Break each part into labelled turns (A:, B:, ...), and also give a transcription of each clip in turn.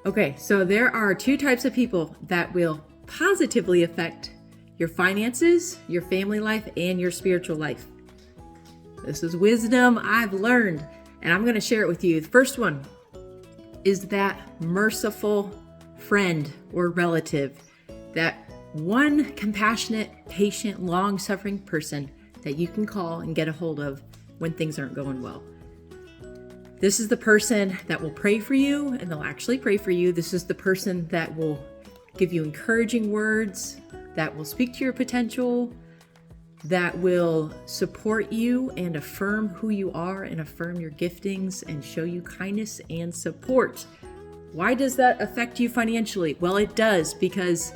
A: Okay, so there are two types of people that will positively affect your finances, your family life, and your spiritual life. This is wisdom I've learned, and I'm going to share it with you. The first one is that merciful friend or relative, that one compassionate, patient, long-suffering person that you can call and get a hold of when things aren't going well. This is the person that will pray for you, and they'll actually pray for you. This is the person that will give you encouraging words, that will speak to your potential, that will support you and affirm who you are and affirm your giftings and show you kindness and support. Why does that affect you financially? Well, it does, because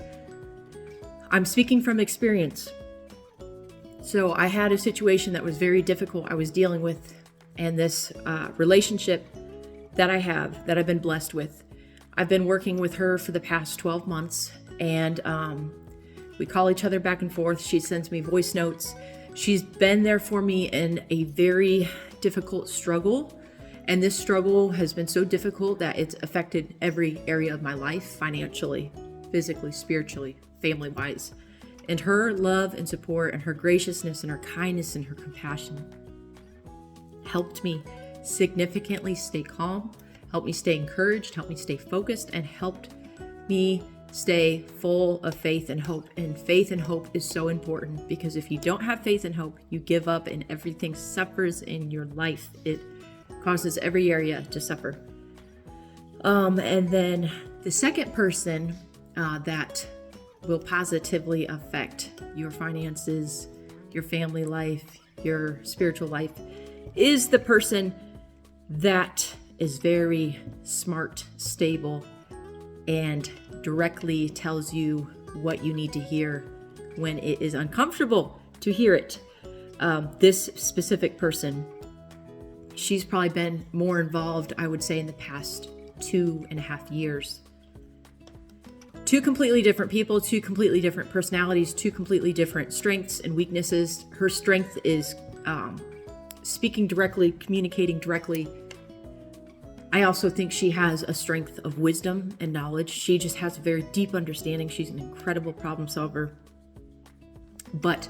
A: I'm speaking from experience. So I had a situation that was very difficult I was dealing with, and this relationship that I have, that I've been blessed with, I've been working with her for the past 12 months, and we call each other back and forth. She sends me voice notes. She's been there for me in a very difficult struggle, and this struggle has been so difficult that it's affected every area of my life, financially, physically, spiritually, family-wise. And her love and support and her graciousness and her kindness and her compassion helped me significantly stay calm, helped me stay encouraged, helped me stay focused, and helped me stay full of faith and hope. And faith and hope is so important, because if you don't have faith and hope, you give up and everything suffers in your life. It causes every area to suffer. And then the second person that will positively affect your finances, your family life, your spiritual life, is the person that is very smart, stable, and directly tells you what you need to hear when it is uncomfortable to hear it. This specific person, she's probably been more involved, I would say, in the past 2.5 years. Two completely different people, two completely different personalities, two completely different strengths and weaknesses. Her strength is speaking directly, communicating directly. I also think she has a strength of wisdom and knowledge. She just has a very deep understanding. She's an incredible problem solver. But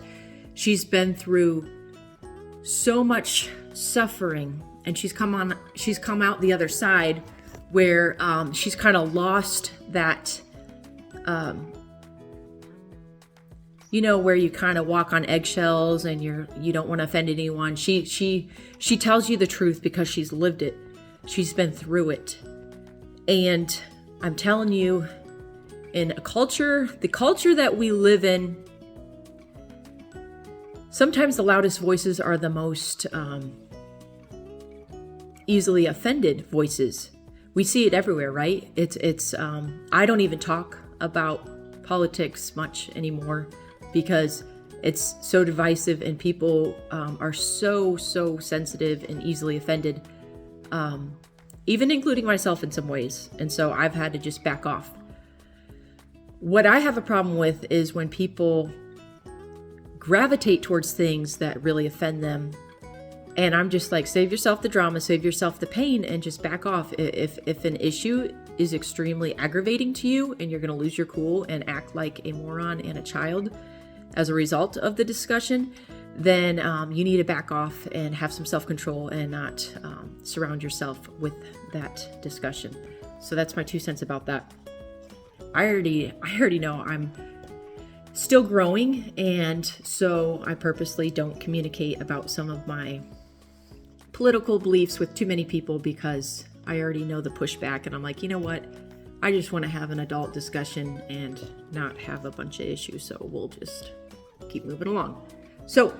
A: she's been through so much suffering, and she's come out the other side where she's kind of lost that where you kind of walk on eggshells and you don't want to offend anyone. She tells you the truth because she's lived it. She's been through it. And I'm telling you, in the culture that we live in, sometimes the loudest voices are the most easily offended voices. We see it everywhere, right? It's I don't even talk about politics much anymore, because it's so divisive and people are so sensitive and easily offended, even including myself in some ways. And so I've had to just back off. What I have a problem with is when people gravitate towards things that really offend them. And I'm just like, save yourself the drama, save yourself the pain, and just back off. If an issue is extremely aggravating to you and you're going to lose your cool and act like a moron and a child as a result of the discussion, then you need to back off and have some self-control and not surround yourself with that discussion. So that's my 2 cents about that. I already know I'm still growing, and so I purposely don't communicate about some of my political beliefs with too many people, because I already know the pushback, and I'm like, you know what? I just want to have an adult discussion and not have a bunch of issues, so we'll just keep moving along. So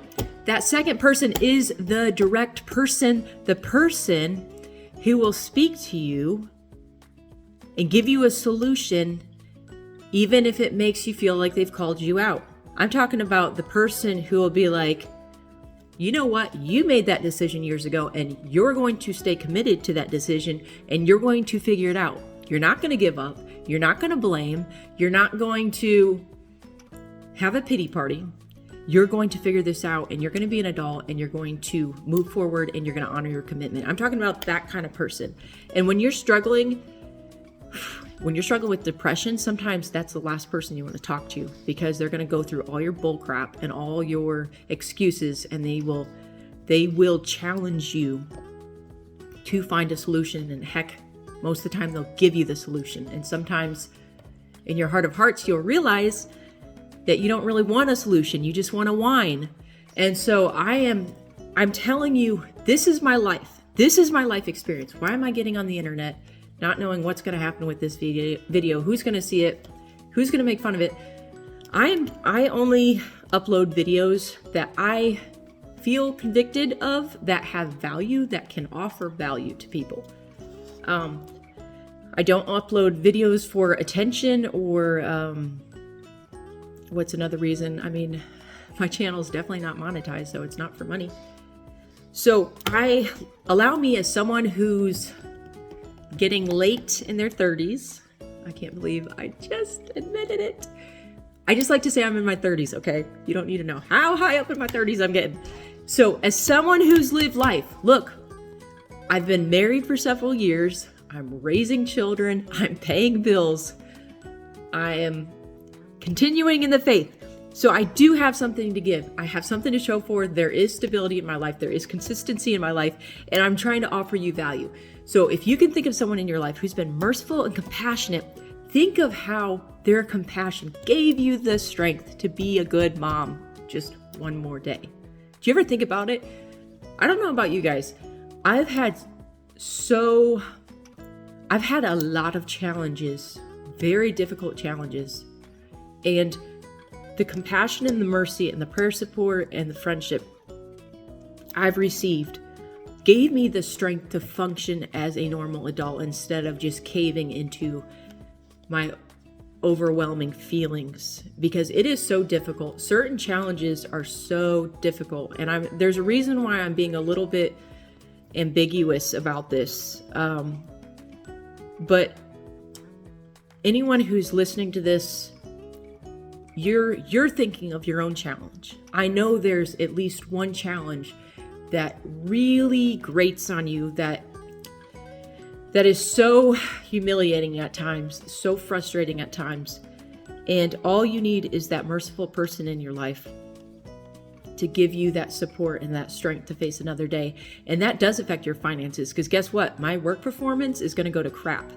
A: that second person is the direct person, the person who will speak to you and give you a solution, even if it makes you feel like they've called you out. I'm talking about the person who will be like, you know what? You made that decision years ago, and you're going to stay committed to that decision, and you're going to figure it out. You're not going to give up. You're not going to blame. You're not going to have a pity party. You're going to figure this out, and you're going to be an adult, and you're going to move forward, and you're going to honor your commitment. I'm talking about that kind of person. And when you're struggling, when you're struggling with depression, sometimes that's the last person you want to talk to, because they're going to go through all your bull crap and all your excuses, and they will challenge you to find a solution. And heck, most of the time they'll give you the solution. And sometimes in your heart of hearts, you'll realize that you don't really want a solution. You just want to whine. And so I'm telling you, this is my life. This is my life experience. Why am I getting on the internet, not knowing what's going to happen with this video, who's going to see it, who's going to make fun of it? I only upload videos that I feel convicted of, that have value, that can offer value to people. I don't upload videos for attention or what's another reason? I mean, my channel is definitely not monetized, so it's not for money. So allow me, as someone who's getting late in their 30s. I can't believe I just admitted it. I just like to say I'm in my 30s, okay? You don't need to know how high up in my 30s I'm getting. So as someone who's lived life, look, I've been married for several years. I'm raising children. I'm paying bills. I am continuing in the faith. So I do have something to give. I have something to show for. There is stability in my life. There is consistency in my life. And I'm trying to offer you value. So if you can think of someone in your life who's been merciful and compassionate, think of how their compassion gave you the strength to be a good mom just one more day. Do you ever think about it? I don't know about you guys. I've had a lot of challenges, very difficult challenges. And the compassion and the mercy and the prayer support and the friendship I've received gave me the strength to function as a normal adult instead of just caving into my overwhelming feelings, because it is so difficult. Certain challenges are so difficult, and there's a reason why I'm being a little bit ambiguous about this. But anyone who's listening to this, you're thinking of your own challenge. I know there's at least one challenge that really grates on you, that is so humiliating at times, so frustrating at times. And all you need is that merciful person in your life to give you that support and that strength to face another day. And that does affect your finances, because guess what? My work performance is going to go to crap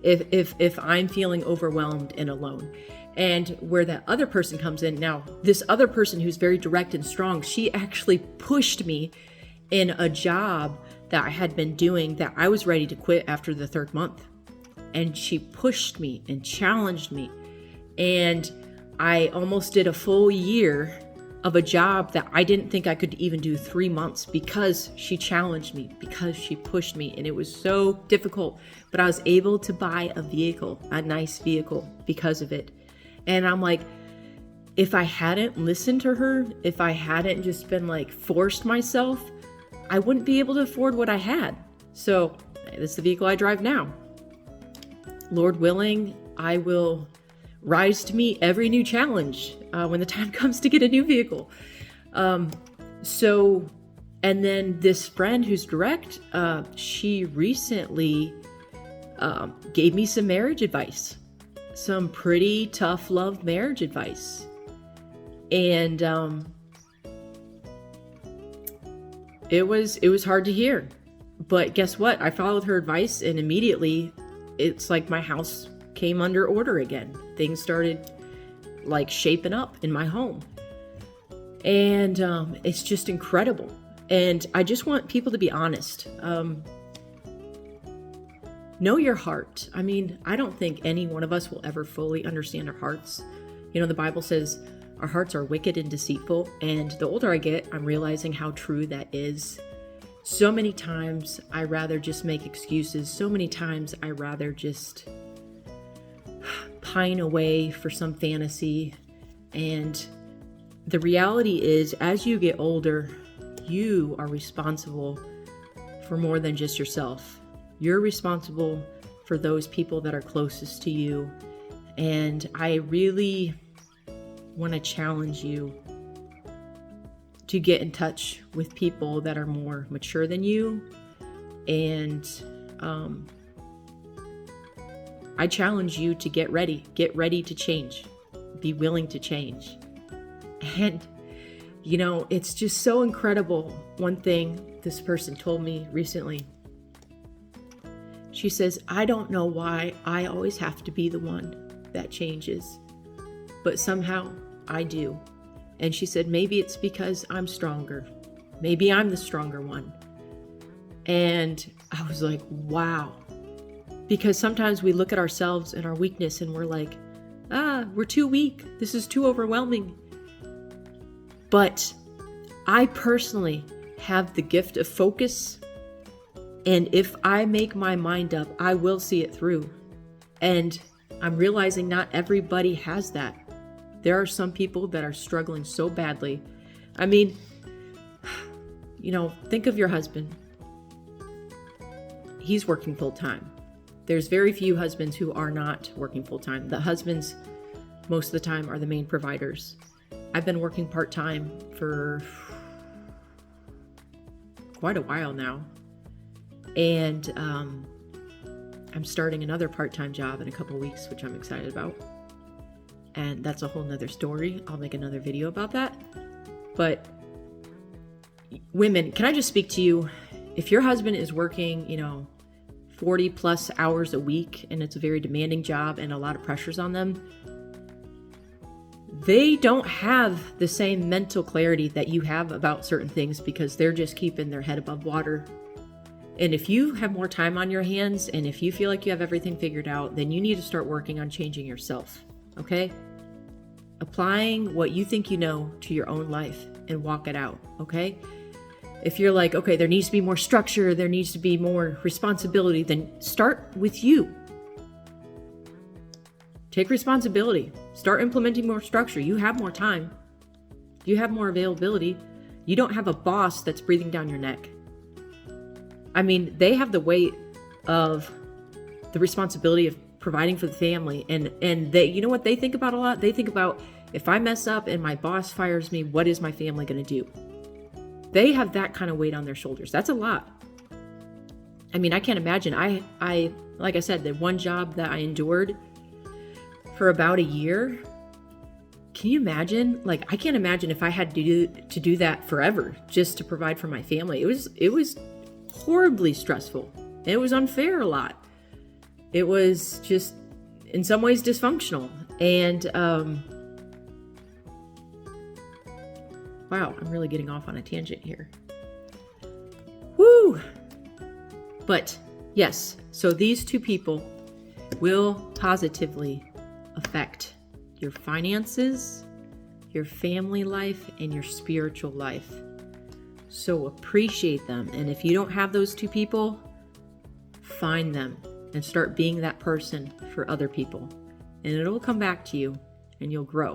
A: if I'm feeling overwhelmed and alone. And where that other person comes in, now this other person who's very direct and strong, she actually pushed me in a job that I had been doing that I was ready to quit after the 3rd month. And she pushed me and challenged me. And I almost did a full year of a job that I didn't think I could even do 3 months, because she challenged me, because she pushed me. And it was so difficult, but I was able to buy a vehicle, a nice vehicle, because of it. And I'm like, if I hadn't listened to her, if I hadn't just been like forced myself, I wouldn't be able to afford what I had. So this is the vehicle I drive now. Lord willing, I will rise to meet every new challenge when the time comes to get a new vehicle. And then this friend who's direct, she recently gave me some marriage advice, some pretty tough love marriage advice. And it was hard to hear. But guess what? I followed her advice, and immediately it's like my house came under order again. Things started like shaping up in my home. And it's just incredible. And I just want people to be honest. Know your heart. I mean, I don't think any one of us will ever fully understand our hearts. You know, the Bible says our hearts are wicked and deceitful. And the older I get, I'm realizing how true that is. So many times I rather just make excuses. So many times I rather just pine away for some fantasy. And the reality is, as you get older, you are responsible for more than just yourself. You're responsible for those people that are closest to you. And I really want to challenge you to get in touch with people that are more mature than you, and I challenge you to get ready to change, be willing to change. And, it's just so incredible. One thing this person told me recently, she says, I don't know why I always have to be the one that changes, but somehow I do. And she said, maybe it's because I'm stronger. Maybe I'm the stronger one. And I was like, wow. Because sometimes we look at ourselves and our weakness and we're like, we're too weak. This is too overwhelming. But I personally have the gift of focus. And if I make my mind up, I will see it through. And I'm realizing not everybody has that. There are some people that are struggling so badly. I mean, think of your husband. He's working full time. There's very few husbands who are not working full time. The husbands, most of the time, are the main providers. I've been working part time for quite a while now. And I'm starting another part-time job in a couple weeks, which I'm excited about. And that's a whole nother story. I'll make another video about that. But women, can I just speak to you? If your husband is working, 40 plus hours a week, and it's a very demanding job and a lot of pressures on them, they don't have the same mental clarity that you have about certain things because they're just keeping their head above water. And if you have more time on your hands and if you feel like you have everything figured out, then you need to start working on changing yourself, okay? Applying what you think you know to your own life and walk it out, okay? If you're like, okay, there needs to be more structure, there needs to be more responsibility, then start with you. Take responsibility. Start implementing more structure. You have more time. You have more availability. You don't have a boss that's breathing down your neck. I mean, they have the weight of the responsibility of providing for the family. And they, you know what they think about a lot? They think about, if I mess up and my boss fires me, what is my family going to do? They have that kind of weight on their shoulders. That's a lot. I mean, I can't imagine. I like I said, the one job that I endured for about a year. Can you imagine? Like, I can't imagine if I had to do that forever just to provide for my family. It was horribly stressful. It was unfair a lot. It was just, in some ways, dysfunctional. And wow, I'm really getting off on a tangent here. Woo! But yes, so these two people will positively affect your finances, your family life, and your spiritual life. So appreciate them. And if you don't have those two people, find them and start being that person for other people. And it'll come back to you and you'll grow.